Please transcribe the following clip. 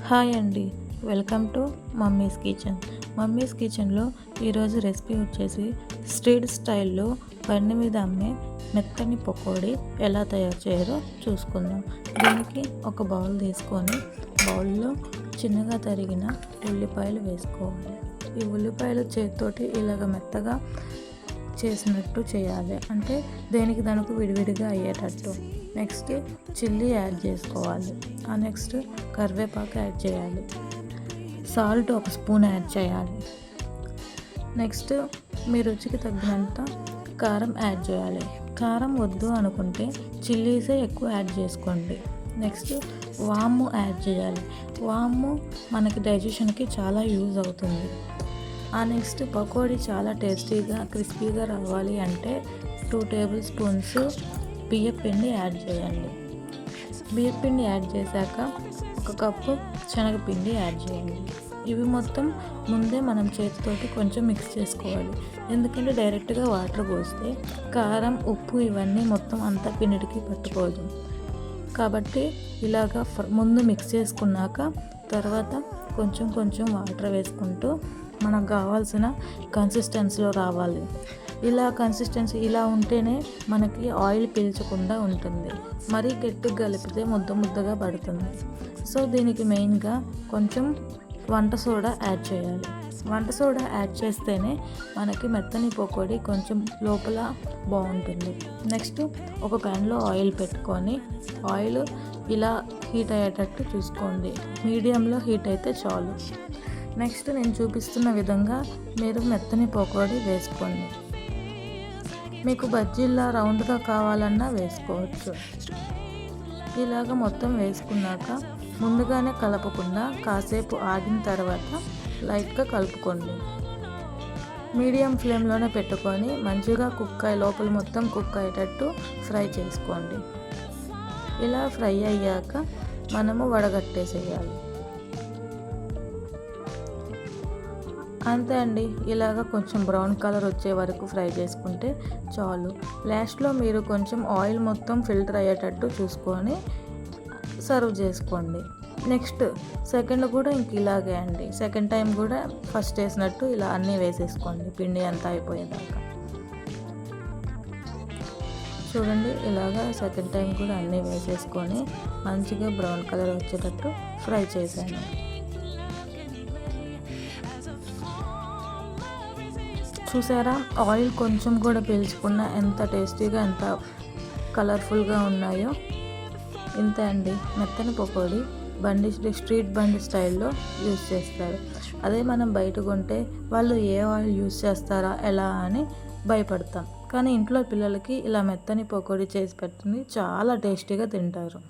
Hi అండి, welcome to mummies kitchen. Mummies కిచెన్లో ఈరోజు రెసిపీ వచ్చేసి స్ట్రీట్ స్టైల్లో బండి మీద అమ్మే మెత్తని పకోడీ ఎలా తయారు చేయాలో చూసుకుందాం. దీనికి ఒక బౌల్ తీసుకొని బౌల్లో చిన్నగా తరిగిన ఉల్లిపాయలు వేసుకోవాలి. ఈ ఉల్లిపాయలు చేతితోటి ఇలాగ మెత్తగా చేసినట్టు చేయాలి, అంటే దేనికి దానికి విడివిడిగా అయ్యేటట్టు. నెక్స్ట్ చిల్లీ యాడ్ చేసుకోవాలి. నెక్స్ట్ కరివేపాకు యాడ్ చేయాలి. సాల్ట్ 1 స్పూన్ యాడ్ చేయాలి. నెక్స్ట్ మీ రుచికి తగినంత కారం యాడ్ చేయాలి. కారం వద్దు అనుకుంటే చిల్లీసే ఎక్కువ యాడ్ చేసుకోండి. నెక్స్ట్ వాము యాడ్ చేయాలి. వాము మనకి డైజెషన్కి చాలా యూజ్ అవుతుంది. నెక్స్ట్ పకోడీ చాలా టేస్టీగా క్రిస్పీగా రావాలి అంటే 2 టేబుల్ స్పూన్స్ బియ్యపిండి యాడ్ చేయండి. బియ్యపిండి యాడ్ చేశాక 1 కప్పు శనగపిండి యాడ్ చేయండి. ఇవి మొత్తం ముందే మనం చేతితోటి కొంచెం మిక్స్ చేసుకోవాలి, ఎందుకంటే డైరెక్ట్గా వాటర్ పోస్తే కారం ఉప్పు ఇవన్నీ మొత్తం అంతా పిండికి పట్టుకోదు. కాబట్టి ఇలాగా ముందు మిక్స్ చేసుకున్నాక తర్వాత కొంచెం కొంచెం వాటర్ వేసుకుంటూ మనకు కావాల్సిన కన్సిస్టెన్సీలో రావాలి. కన్సిస్టెన్సీ ఇలా ఉంటేనే మనకి ఆయిల్ పీల్చకుండా ఉంటుంది. మరీ గట్టిగా కలిపితే ముద్దగా పడుతుంది. సో దీనికి మెయిన్గా కొంచెం వంట సోడా యాడ్ చేయాలి. వంట సోడా యాడ్ చేస్తేనే మనకి మెత్తని పకోడీ కొంచెం లోపల బాగుంటుంది. నెక్స్ట్ ఒక ప్యాన్లో ఆయిల్ పెట్టుకొని ఆయిల్ ఇలా హీట్ అయ్యేటట్టు చూసుకోండి. మీడియంలో హీట్ అయితే చాలు. నెక్స్ట్ నేను చూపిస్తున్న విధంగా మీరు మెత్తని పకోడీ వేసుకోండి. మీకు బజ్జీలా రౌండ్గా కావాలన్నా వేసుకోవచ్చు. ఇలాగ మొత్తం వేసుకున్నాక ముందుగానే కలపకుండా కాసేపు ఆగిన తర్వాత లైట్గా కలుపుకోండి. మీడియం ఫ్లేమ్లోనే పెట్టుకొని మంచిగా లోపల మొత్తం కుక్ అయ్యేటట్టు ఫ్రై చేసుకోండి. ఇలా ఫ్రై అయ్యాక మనము వడగట్టేసేయాలి. అంతే అండి, ఇలాగ కొంచెం బ్రౌన్ కలర్ వచ్చే వరకు ఫ్రై చేసుకుంటే చాలు. లాస్ట్లో మీరు కొంచెం ఆయిల్ మొత్తం ఫిల్టర్ అయ్యేటట్టు చూసుకొని సర్వ్ చేసుకోండి. నెక్స్ట్ సెకండ్ కూడా ఇలాగే అండి. సెకండ్ టైం కూడా ఫస్ట్ వేసినట్టు ఇలా అన్నీ వేసేసుకోండి, పిండి అంతా అయిపోయేదాకా. చూడండి, ఇలాగా సెకండ్ టైం కూడా అన్నీ వేసేసుకొని మంచిగా బ్రౌన్ కలర్ వచ్చేటట్టు ఫ్రై చేశాను. చూసారా, ఆయిల్ కొంచెం కూడా పీల్చకుండా ఎంత టేస్టీగా ఎంత కలర్ఫుల్గా ఉన్నాయో. ఇంతే అండి, మెత్తని పకోడీ స్ట్రీట్ బండి స్టైల్లో యూజ్ చేస్తారు. అదే మనం బయట కొంటే వాళ్ళు ఏ ఆయిల్ యూజ్ చేస్తారా ఎలా అని భయపడతాం. కానీ ఇంట్లో పిల్లలకి ఇలా మెత్తని పకోడీ చేసి పెట్టండి, చాలా టేస్టీగా తింటారు.